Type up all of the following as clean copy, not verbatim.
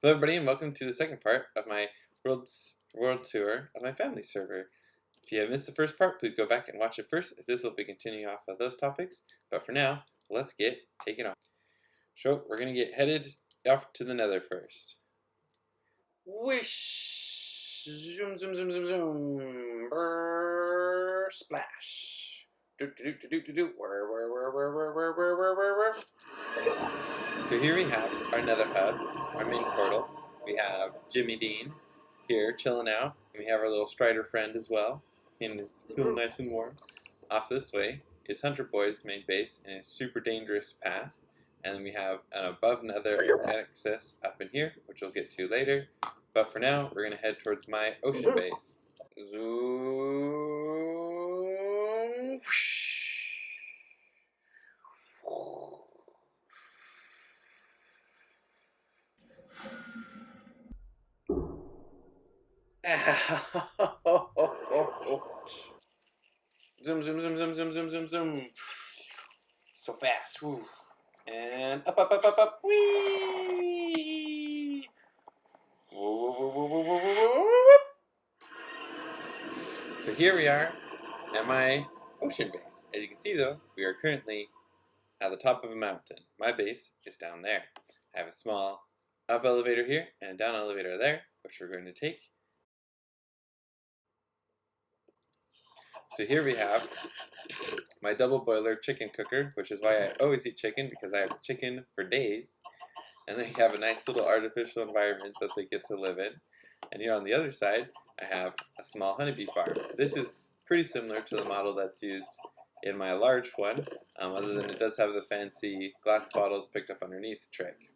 Hello everybody and welcome to the second part of my world tour of my family server. If you have missed the first part, please go back and watch it first, as this will be continuing off of those topics. But for now, let's get taken off. So we're going to get headed off to the Nether first. Whoosh! Zoom, zoom, zoom, zoom, zoom. Brrr, splash. Do, do, do, do, do, do. Whir. So here we have our Nether Pad, our main portal. We have Jimmy Dean here chilling out. And we have our little Strider friend as well. Him is feeling nice and warm. Off this way is Hunter Boy's main base and his super dangerous path. And then we have an above Nether access up in here, which we'll get to later. But for now, we're going to head towards my ocean base. Zoom. Whoosh. Zoom, zoom, zoom, zoom, zoom, zoom, zoom, zoom. So fast. Woo. And up, up, up, up, up. Whee! Whoa, whoa, whoa, whoa, whoa, whoa, whoa. So here we are at my ocean base. As you can see though, we are currently at the top of a mountain. My base is down there. I have a small up elevator here and a down elevator there, which we're going to take. So here we have my double boiler chicken cooker, which is why I always eat chicken, because I have chicken for days. And they have a nice little artificial environment that they get to live in. And here on the other side, I have a small honeybee farm. This is pretty similar to the model that's used in my large one, other than it does have the fancy glass bottles picked up underneath trick.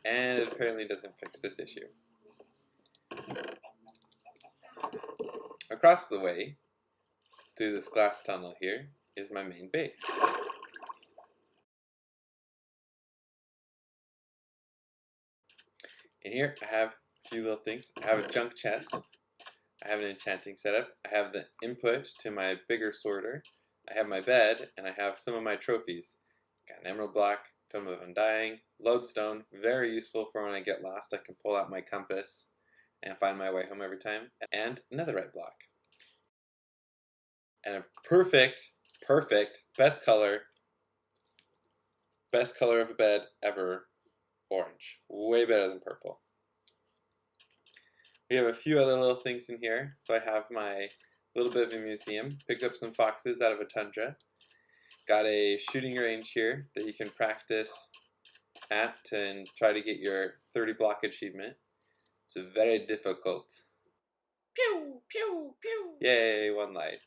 And it apparently doesn't fix this issue. Across the way, through this glass tunnel here, is my main base. In here, I have a few little things. I have a junk chest. I have an enchanting setup. I have the input to my bigger sorter. I have my bed, and I have some of my trophies. Got an emerald block, Tome of Undying, lodestone, very useful for when I get lost. I can pull out my compass and find my way home every time, and netherite block. And a perfect, best color of a bed ever, orange. Way better than purple. We have a few other little things in here. So I have my little bit of a museum. Picked up some foxes out of a tundra. Got a shooting range here that you can practice at and try to get your 30 block achievement. It's very difficult. Pew, pew, pew. Yay, one light.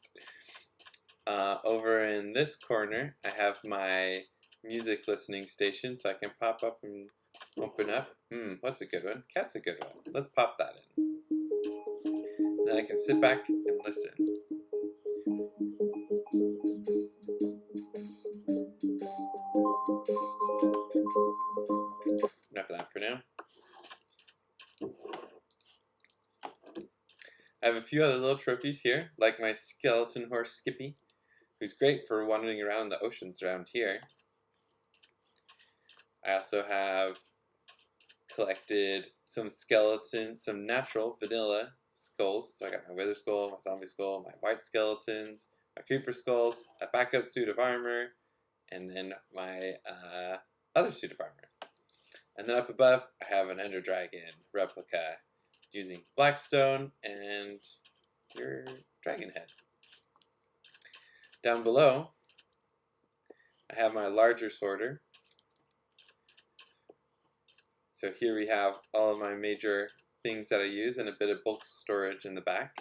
Over in this corner, I have my music listening station, so I can pop up and open up. What's a good one? Cat's a good one. Let's pop that in. Then I can sit back and listen. Enough of that for now. I have a few other little trophies here, like my skeleton horse Skippy, who's great for wandering around the oceans around here. I also have collected some skeletons, some natural vanilla skulls. So I got my wither skull, my zombie skull, my white skeletons, my creeper skulls, a backup suit of armor, and then my other suit of armor. And then up above, I have an ender dragon replica using blackstone and your dragon head. Down below, I have my larger sorter. So here we have all of my major things that I use and a bit of bulk storage in the back,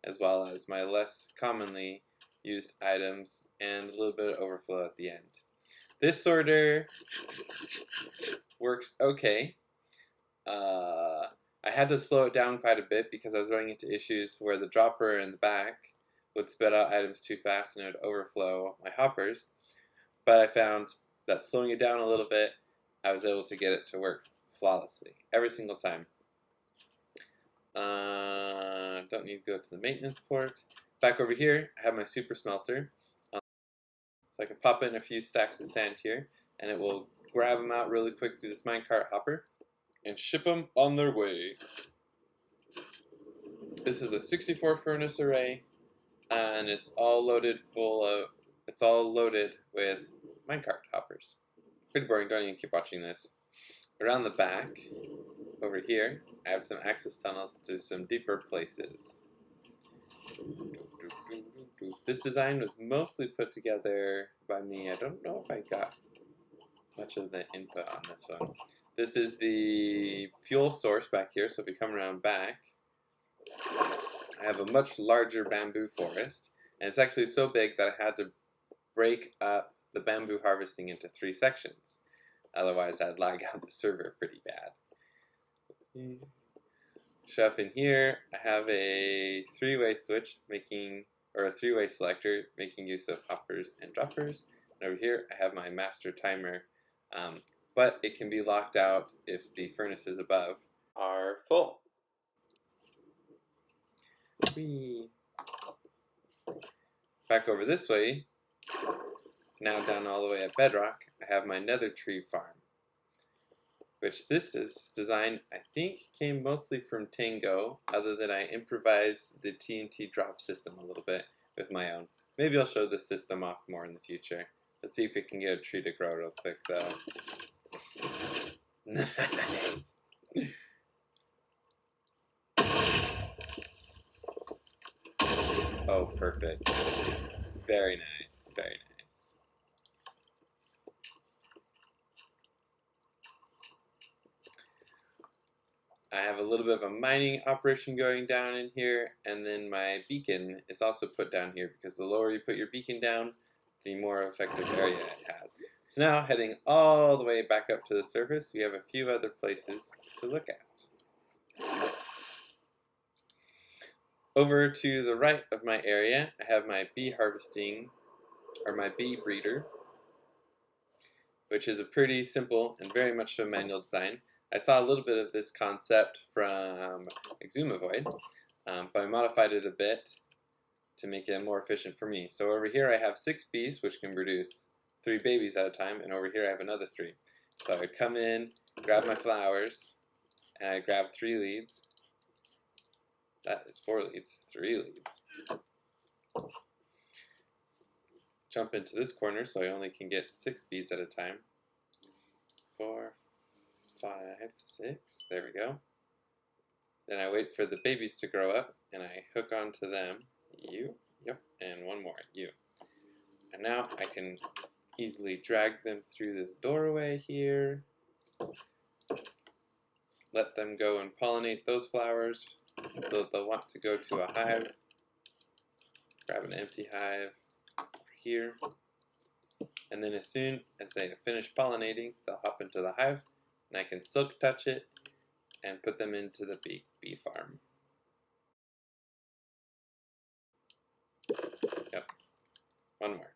as well as my less commonly used items and a little bit of overflow at the end. This sorter works okay. I had to slow it down quite a bit because I was running into issues where the dropper in the back would spit out items too fast and it would overflow my hoppers. But I found that slowing it down a little bit, I was able to get it to work flawlessly every single time. Don't need to go to the maintenance port. Back over here, I have my super smelter. So I can pop in a few stacks of sand here, and it will grab them out really quick through this minecart hopper. and ship them on their way. This is a 64 furnace array, and it's all loaded with minecart hoppers. Pretty boring, don't even keep watching this. Around the back, over here, I have some access tunnels to some deeper places. This design was mostly put together by me. I don't know if I got much of the input on this one. This is the fuel source back here, so if we come around back, I have a much larger bamboo forest, and it's actually so big that I had to break up the bamboo harvesting into 3 sections. Otherwise, I'd lag out the server pretty bad. Show up in here, I have a 3-way switch or a 3-way selector making use of hoppers and droppers. And over here, I have my master timer, but it can be locked out if the furnaces above are full. Whee. Back over this way, now down all the way at bedrock, I have my nether tree farm, which this is design I think came mostly from Tango, other than I improvised the TNT drop system a little bit with my own. Maybe I'll show this system off more in the future. Let's see if we can get a tree to grow real quick though. Nice. Oh, perfect. Very nice, very nice. I have a little bit of a mining operation going down in here, and then my beacon is also put down here because the lower you put your beacon down, the more effective area it has. So now, heading all the way back up to the surface, we have a few other places to look at. Over to the right of my area, I have my bee harvesting, or my bee breeder, which is a pretty simple and very much a manual design. I saw a little bit of this concept from Exumavoid, but I modified it a bit to make it more efficient for me. So over here I have 6 bees, which can produce 3 babies at a time, and over here I have another 3. So I would come in, grab my flowers, and I grab 3 leads. That is 4 leads, 3 leads. Jump into this corner so I only can get 6 bees at a time. 4, 5, 6, there we go. Then I wait for the babies to grow up and I hook onto them. You, yep, and one more, you. And now I can easily drag them through this doorway here. Let them go and pollinate those flowers so that they'll want to go to a hive. Grab an empty hive here. And then as soon as they finish pollinating, they'll hop into the hive and I can silk touch it and put them into the bee farm. Yep. One more.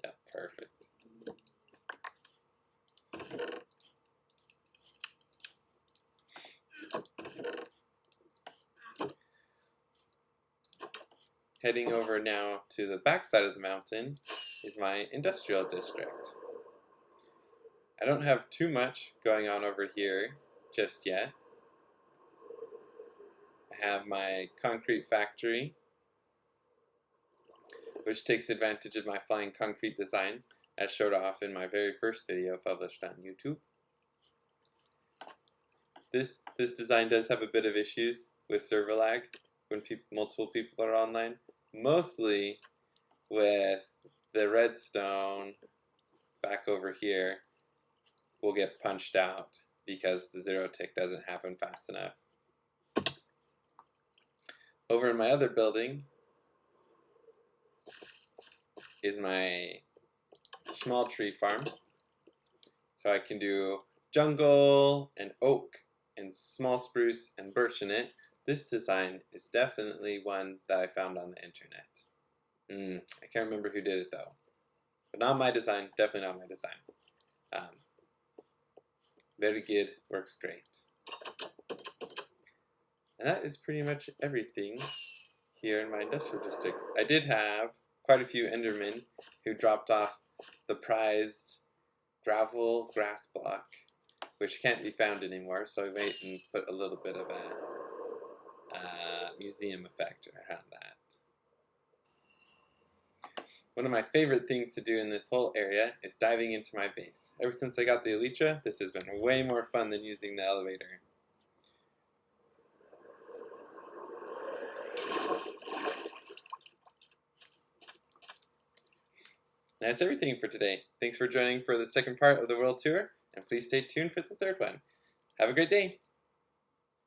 Yep, perfect. Heading over now to the back side of the mountain is my industrial district. I don't have too much going on over here just yet. I have my concrete factory, which takes advantage of my flying concrete design, as showed off in my very first video published on YouTube. This design does have a bit of issues with server lag when multiple people are online, mostly with the redstone back over here will get punched out because the 0 tick doesn't happen fast enough. Over in my other building is my small tree farm. So I can do jungle and oak and small spruce and birch in it. This design is definitely one that I found on the internet. I can't remember who did it though. But not my design, definitely not my design. Very good, works great. And that is pretty much everything here in my industrial district. I did have quite a few endermen who dropped off the prized gravel grass block, which can't be found anymore, so I wait and put a little bit of a museum effect around that. One of my favorite things to do in this whole area is diving into my base. Ever since I got the Elytra, this has been way more fun than using the elevator. That's everything for today. Thanks for joining for the second part of the world tour, and please stay tuned for the third one. Have a great day!